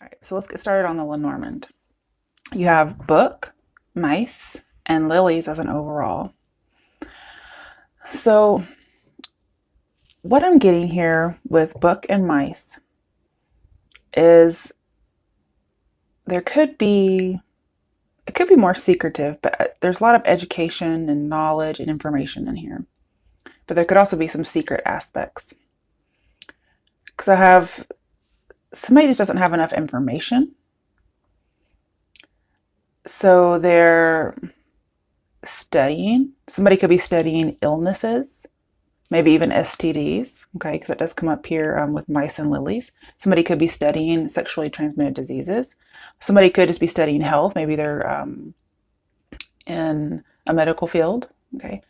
All right, so let's get started on the Lenormand. You have book, mice, and lilies as an overall. So what I'm getting here with book and mice is it could be more secretive, but there's a lot of education and knowledge and information in here. But there could also be some secret aspects. Because I have somebody just doesn't have enough information. So they're studying. Somebody could be studying illnesses, maybe even STDs, okay, because it does come up here with mice and lilies. Somebody could be studying sexually transmitted diseases. Somebody could just be studying health. Maybe they're in a medical field, okay.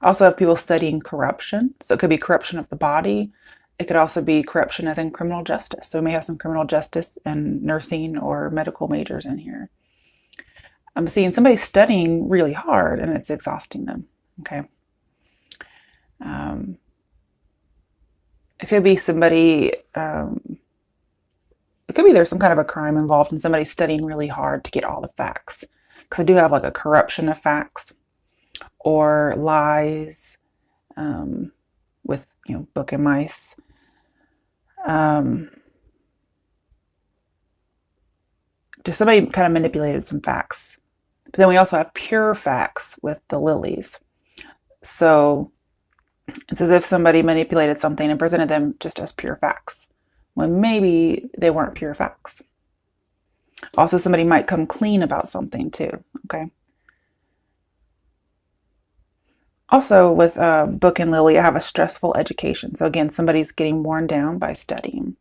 I also have people studying corruption. So it could be corruption of the body. It could also be corruption as in criminal justice. So we may have some criminal justice and nursing or medical majors in here. I'm seeing somebody studying really hard and it's exhausting them, okay. It could be somebody, it could be there's some kind of a crime involved and somebody studying really hard to get all the facts. Because I do have like a corruption of facts or lies with, book and mice. Just somebody kind of manipulated some facts. But then we also have pure facts with the lilies. So it's as if somebody manipulated something and presented them just as pure facts, when maybe they weren't pure facts. Also, somebody might come clean about something too, okay? Also, with book and lily, I have a stressful education. So again, somebody's getting worn down by studying.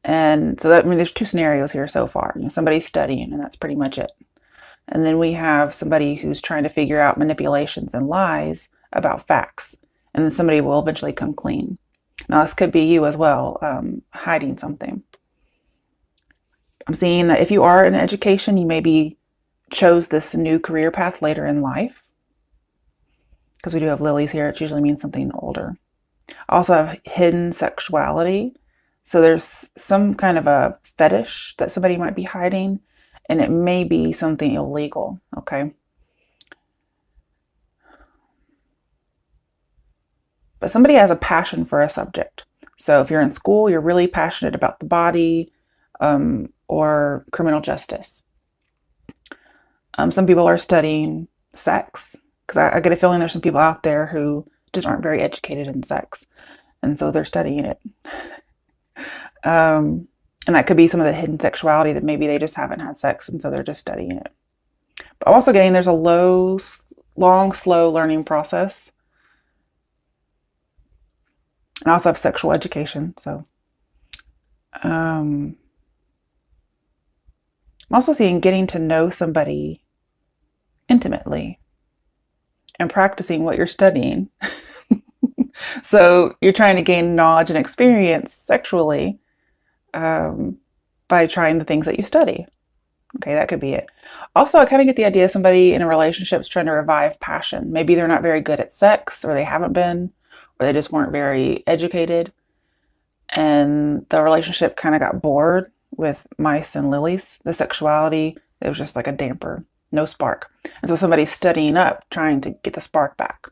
And so that, there's two scenarios here so far. Somebody's studying and that's pretty much it. And then we have somebody who's trying to figure out manipulations and lies about facts. And then somebody will eventually come clean. Now, this could be you as well, hiding something. I'm seeing that if you are in education, you maybe chose this new career path later in life. Because we do have lilies here, it usually means something older. I also have hidden sexuality. So there's some kind of a fetish that somebody might be hiding, and it may be something illegal, okay? But somebody has a passion for a subject. So if you're in school, you're really passionate about the body or criminal justice. Some people are studying sex, because I get a feeling there's some people out there who just aren't very educated in sex, and so they're studying it. And that could be some of the hidden sexuality that maybe they just haven't had sex, and so they're just studying it. But I'm also getting there's a long, slow learning process. And I also have sexual education, so I'm also seeing getting to know somebody intimately and practicing what you're studying. So you're trying to gain knowledge and experience sexually by trying the things that you study. Okay, that could be it. Also, I kind of get the idea somebody in a relationship is trying to revive passion. Maybe they're not very good at sex, or they haven't been, or they just weren't very educated. And the relationship kind of got bored with mice and lilies. The sexuality, it was just like a damper, no spark. And so somebody's studying up, trying to get the spark back.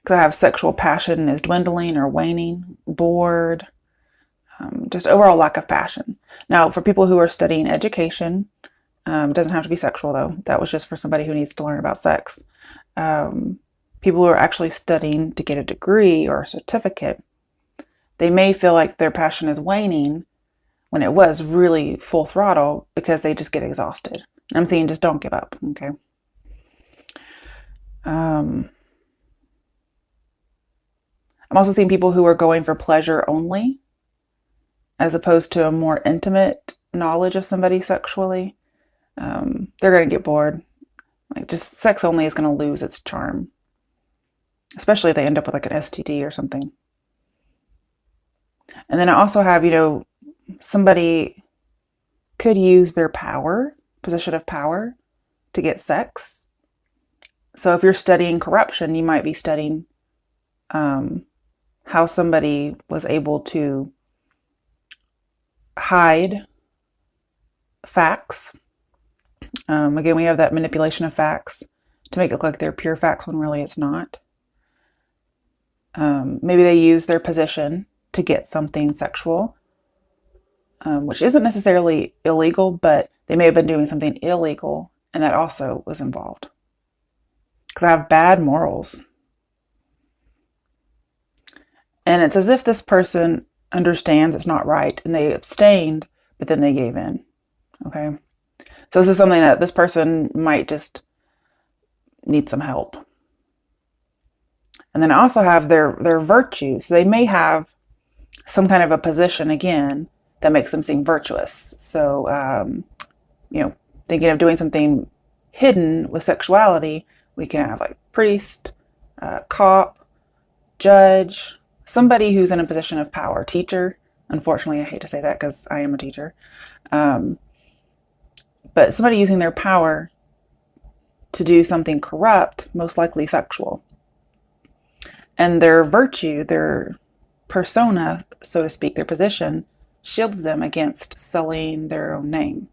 Because I have sexual passion is dwindling or waning, bored, just overall lack of passion. Now, for people who are studying education, it doesn't have to be sexual though. That was just for somebody who needs to learn about sex. People who are actually studying to get a degree or a certificate, they may feel like their passion is waning when it was really full throttle because they just get exhausted. I'm saying just don't give up, okay? I'm also seeing people who are going for pleasure only as opposed to a more intimate knowledge of somebody sexually. They're going to get bored. Like, just sex only is going to lose its charm, especially if they end up with like an STD or something. And then I also have, somebody could use their power, position of power, to get sex. So if you're studying corruption, you might be studying how somebody was able to hide facts. Again, we have that manipulation of facts to make it look like they're pure facts when really it's not. Maybe they use their position to get something sexual, which isn't necessarily illegal, but they may have been doing something illegal, and that also was involved. Because I have bad morals. And it's as if this person understands it's not right, and they abstained, but then they gave in. Okay? So this is something that this person might just need some help. And then I also have their virtue. So they may have some kind of a position, again, that makes them seem virtuous. So, thinking of doing something hidden with sexuality, we can have like priest, cop, judge, somebody who's in a position of power, teacher. Unfortunately, I hate to say that because I am a teacher. But somebody using their power to do something corrupt, most likely sexual. And their virtue, their persona, so to speak, their position, shields them against sullying their own name.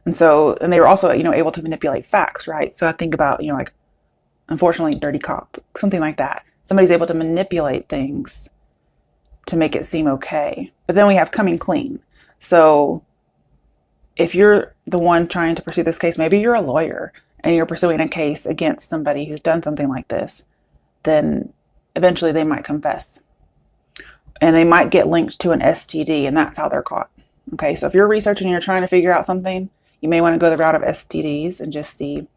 And they were also, able to manipulate facts, right? So I think about, like, unfortunately, dirty cop, something like that. Somebody's able to manipulate things to make it seem okay. But then we have coming clean. So if you're the one trying to pursue this case, maybe you're a lawyer and you're pursuing a case against somebody who's done something like this, then eventually they might confess. And they might get linked to an STD, and that's how they're caught. Okay, so if you're researching and you're trying to figure out something, you may want to go the route of STDs and just see,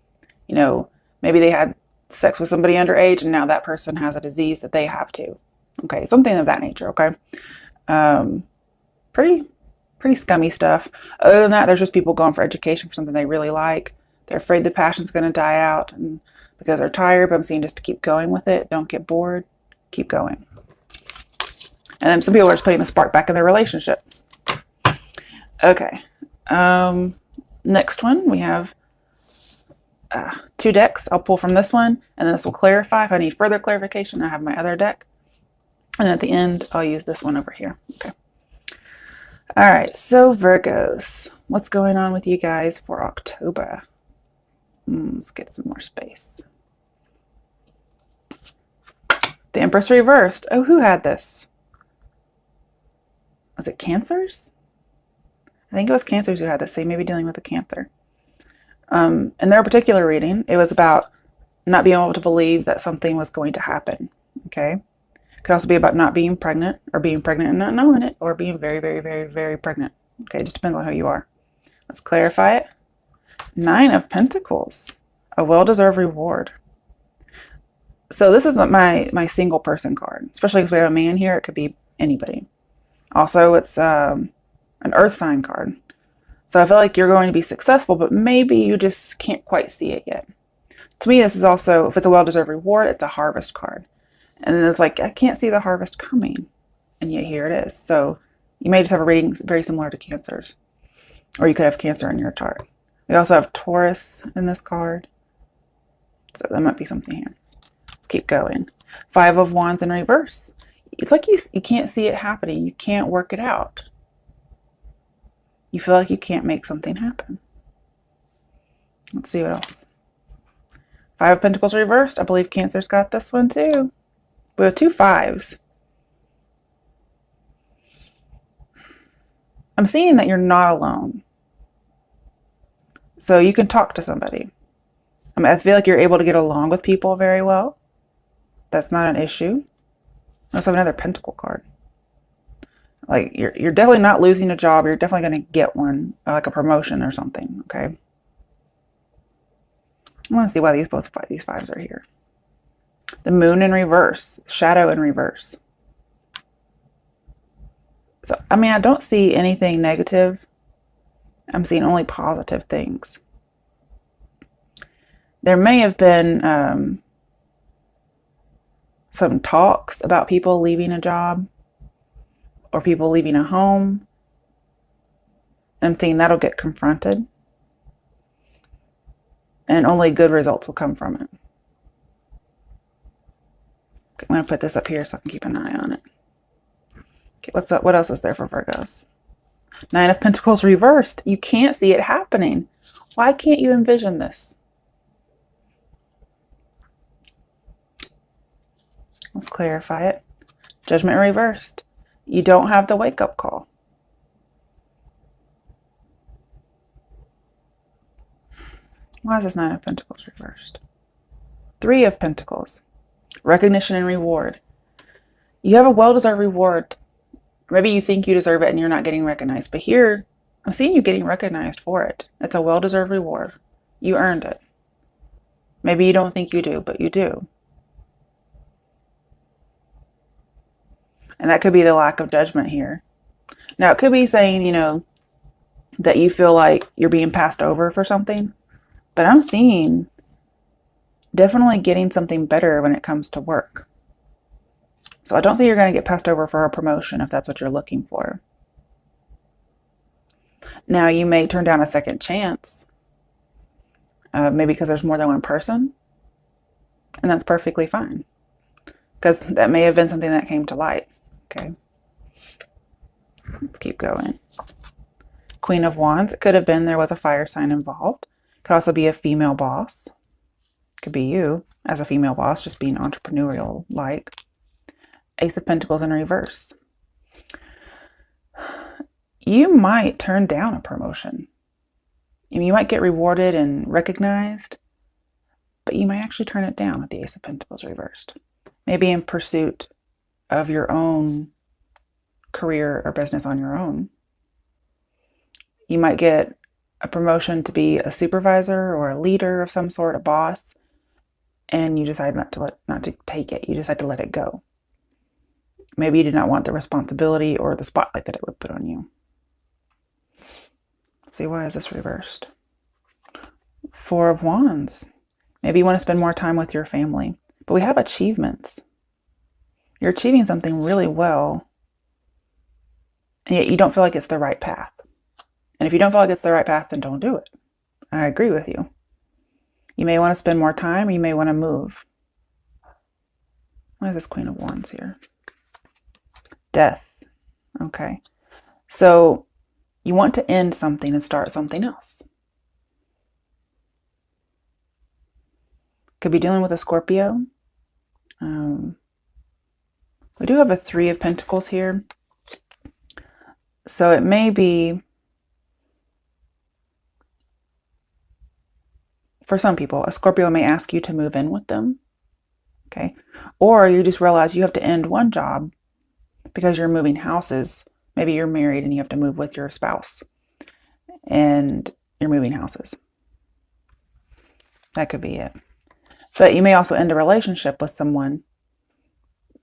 maybe they had sex with somebody underage and now that person has a disease that they have too. Okay, something of that nature, okay? Pretty scummy stuff. Other than that, there's just people going for education for something they really like. They're afraid the passion's going to die out and because they're tired, but I'm saying just to keep going with it. Don't get bored. Keep going. And then some people are just putting the spark back in their relationship. Okay. Next one, we have 2 decks. I'll pull from this one, and then this will clarify. If I need further clarification, I have my other deck. And at the end, I'll use this one over here. Okay. All right, so Virgos, what's going on with you guys for October? Let's get some more space. The Empress reversed. Oh, who had this? Was it Cancers? I think it was Cancers who had this. They may be dealing with a Cancer. In their particular reading, it was about not being able to believe that something was going to happen. Okay. It could also be about not being pregnant or being pregnant and not knowing it, or being very, very, very, very pregnant. Okay. It just depends on who you are. Let's clarify it. 9 of Pentacles, a well-deserved reward. So this isn't my single person card, especially because we have a man here. It could be anybody. Also, it's an earth sign card. So I feel like you're going to be successful, but maybe you just can't quite see it yet. To me, this is also, if it's a well-deserved reward, it's a harvest card. And then it's like, I can't see the harvest coming. And yet here it is. So you may just have a reading very similar to Cancer's. Or you could have Cancer in your chart. We also have Taurus in this card. So that might be something here. Let's keep going. 5 of Wands in reverse. It's like you can't see it happening. You can't work it out. You feel like you can't make something happen. Let's see what else. 5 of Pentacles reversed. I believe Cancer's got this one too. We have 2 5s. I'm seeing that you're not alone. So you can talk to somebody. I feel like you're able to get along with people very well. That's not an issue. I also have another Pentacle card. Like you're definitely not losing a job. You're definitely going to get one, like a promotion or something. Okay. I want to see why these 5s are here. The Moon in reverse, Shadow in reverse. So I don't see anything negative. I'm seeing only positive things. There may have been some talks about people leaving a job or people leaving a home. I'm seeing that'll get confronted. And only good results will come from it. Okay, I'm going to put this up here so I can keep an eye on it. Okay, what else is there for Virgos? Nine of Pentacles reversed. You can't see it happening. Why can't you envision this? Let's clarify it. Judgment reversed. You don't have the wake-up call. Why is this Nine of Pentacles reversed? Three of Pentacles. Recognition and reward. You have a well-deserved reward. Maybe you think you deserve it and you're not getting recognized. But here, I'm seeing you getting recognized for it. It's a well-deserved reward. You earned it. Maybe you don't think you do, but you do. And that could be the lack of judgment here. Now, it could be saying, you know, that you feel like you're being passed over for something. But I'm seeing definitely getting something better when it comes to work. So I don't think you're going to get passed over for a promotion if that's what you're looking for. Now, you may turn down a second chance, maybe because there's more than one person. And that's perfectly fine. Because that may have been something that came to light. Okay. Let's keep going. Queen of Wands. It could have been there was a fire sign involved. Could also be a female boss. Could be you as a female boss, just being entrepreneurial-like. Ace of Pentacles in reverse. You might turn down a promotion. You might get rewarded and recognized, but you might actually turn it down with the Ace of Pentacles reversed. Maybe in pursuit of your own career or business on your own. You might get a promotion to be a supervisor or a leader of some sort, a boss, and you decide not to take it. You decide to let it go. Maybe you did not want the responsibility or the spotlight that it would put on you. Let's see, why is this reversed? Four of Wands. Maybe you want to spend more time with your family. But we have achievements. You're achieving something really well, and yet you don't feel like it's the right path. And if you don't feel like it's the right path, then don't do it. I agree with you. You may want to spend more time, or you may want to move. Why is this Queen of Wands here? Death. Okay. So you want to end something and start something else. Could be dealing with a Scorpio. We do have a Three of Pentacles here. So it may be, for some people, a Scorpio may ask you to move in with them. Okay. Or you just realize you have to end one job because you're moving houses. Maybe you're married and you have to move with your spouse and you're moving houses. That could be it. But you may also end a relationship with someone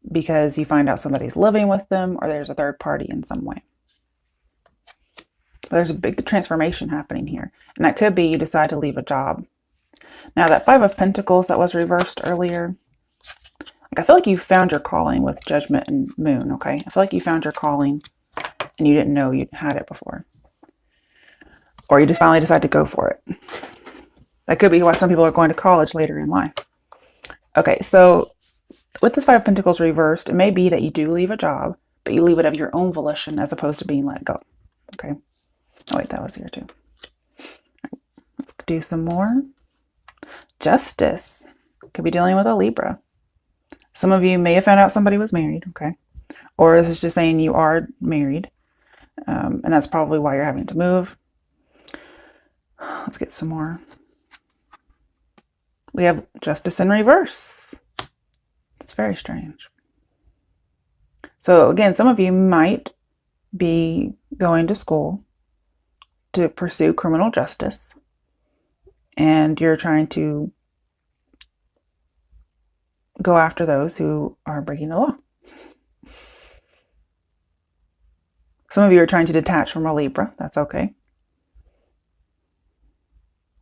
because you find out somebody's living with them or there's a third party in some way. But there's a big transformation happening here. And that could be you decide to leave a job. Now that Five of Pentacles that was reversed earlier, I feel like you found your calling with Judgment and Moon, okay? I feel like you found your calling and you didn't know you had it before. Or you just finally decide to go for it. That could be why some people are going to college later in life. Okay, so with this Five of Pentacles reversed, it may be that you do leave a job, but you leave it of your own volition as opposed to being let go. Okay. Oh wait, that was here too. Right, let's do some more. Justice. Could be dealing with a Libra. Some of you may have found out somebody was married, okay? Or this is just saying you are married. And that's probably why you're having to move. Let's get some more. We have Justice in reverse. It's very strange. So again, some of you might be going to school to pursue criminal justice. And you're trying to go after those who are breaking the law. Some of you are trying to detach from a Libra. That's okay.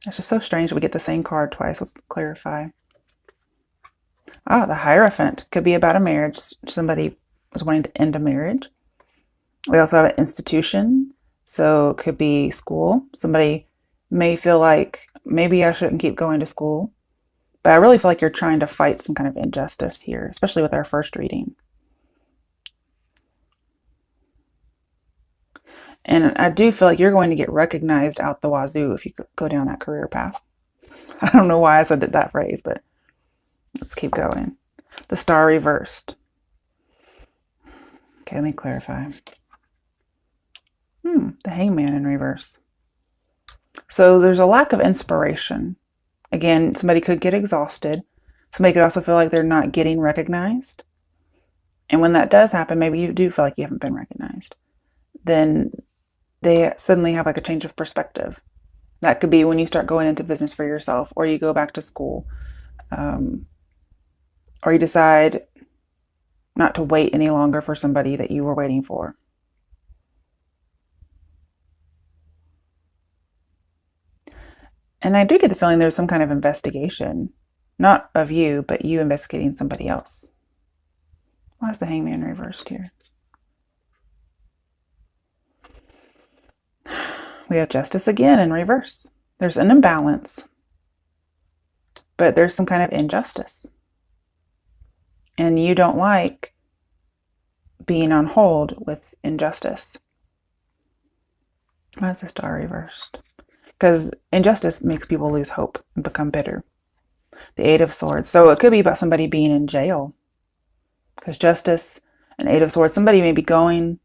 It's just so strange that we get the same card twice. Let's clarify. Ah, the Hierophant could be about a marriage. Somebody was wanting to end a marriage. We also have an institution. So it could be school. Somebody may feel like maybe I shouldn't keep going to school. But I really feel like you're trying to fight some kind of injustice here, especially with our first reading. And I do feel like you're going to get recognized out the wazoo if you go down that career path. I don't know why I said that phrase, but let's keep going. The Star reversed. Okay, let me clarify. The Hangman in reverse. So there's a lack of inspiration. Again, somebody could get exhausted. Somebody could also feel like they're not getting recognized. And when that does happen, maybe you do feel like you haven't been recognized. Then they suddenly have like a change of perspective. That could be when you start going into business for yourself, or you go back to school, or you decide not to wait any longer for somebody that you were waiting for. And I do get the feeling there's some kind of investigation, not of you, but you investigating somebody else. Why is the Hangman reversed here? We have Justice again in reverse. There's an imbalance, but there's some kind of injustice. And you don't like being on hold with injustice. Why is the Star reversed? Because injustice makes people lose hope and become bitter. The Eight of Swords. So it could be about somebody being in jail. Because Justice and Eight of Swords, somebody may be going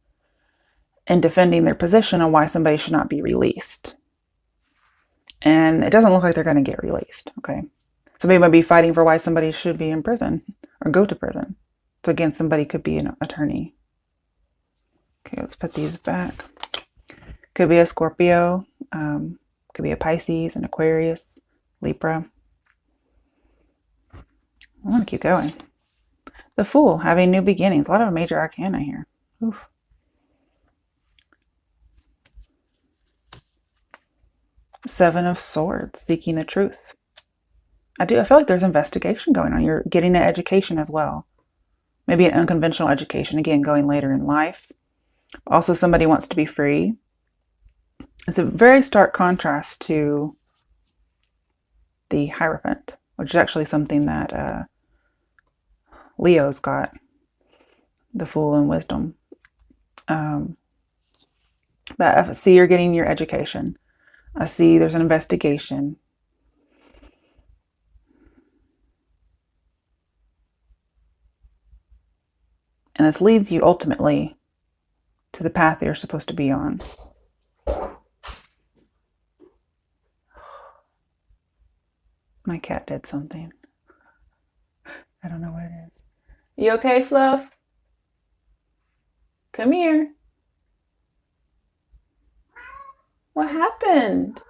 and defending their position on why somebody should not be released. And it doesn't look like they're going to get released. Okay. Somebody might be fighting for why somebody should be in prison or go to prison. So again, somebody could be an attorney. Okay, let's put these back. Could be a Scorpio. Could be a Pisces, an Aquarius, Libra. I want to keep going. The Fool, having new beginnings. A lot of major arcana here. Oof. Seven of Swords, seeking the truth. I feel like there's investigation going on. You're getting an education as well. Maybe an unconventional education, again, going later in life. Also, somebody wants to be free. It's a very stark contrast to the Hierophant, which is actually something that Leo's got, the Fool and Wisdom. But I see you're getting your education. I see there's an investigation. And this leads you ultimately to the path that you're supposed to be on. My cat did something. I don't know what it is. You okay, Fluff? Come here. What happened?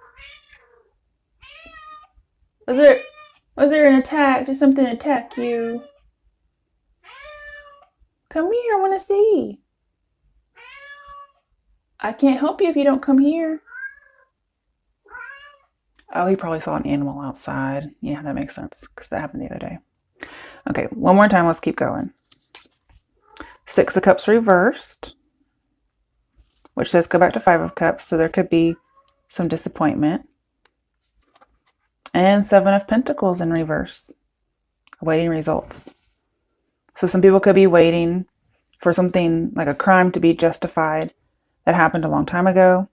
Was there an attack? Did something attack you? Come here, I want to see. I can't help you if you don't come here. Oh, he probably saw an animal outside. Yeah, that makes sense because that happened the other day. Okay, one more time. Let's keep going. Six of Cups reversed, which says go back to Five of Cups. So there could be some disappointment. And Seven of Pentacles in reverse, awaiting results. So some people could be waiting for something like a crime to be justified that happened a long time ago.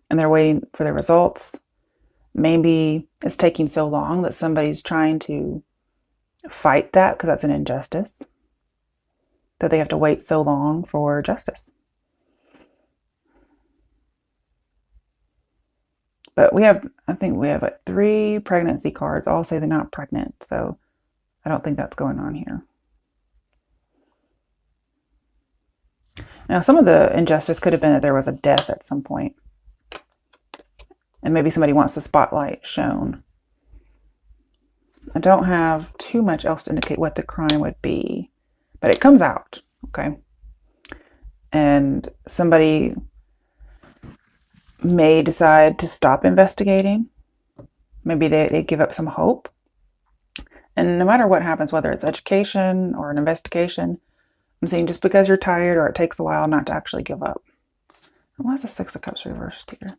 And they're waiting for the results. Maybe it's taking so long that somebody's trying to fight that because that's an injustice, that they have to wait so long for justice. But I think we have like 3 pregnancy cards. All say they're not pregnant. So I don't think that's going on here. Now, some of the injustice could have been that there was a death at some point. And maybe somebody wants the spotlight shown. I don't have too much else to indicate what the crime would be, but it comes out, okay? And somebody may decide to stop investigating. Maybe they give up some hope. And no matter what happens, whether it's education or an investigation, I'm saying just because you're tired or it takes a while, not to actually give up. Why is the Six of Cups reversed here?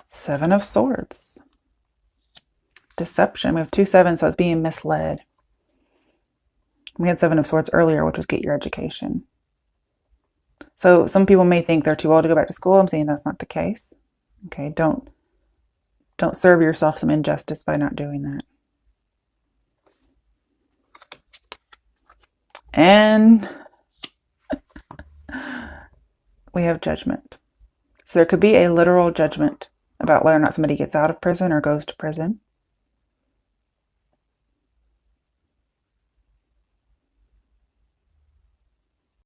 Seven of Swords. Deception. We have 2 sevens, so it's being misled. We had Seven of Swords earlier, which was get your education. So some people may think they're too old to go back to school. I'm saying that's not the case. Okay, don't serve yourself some injustice by not doing that. And we have judgment. So there could be a literal judgment about whether or not somebody gets out of prison or goes to prison.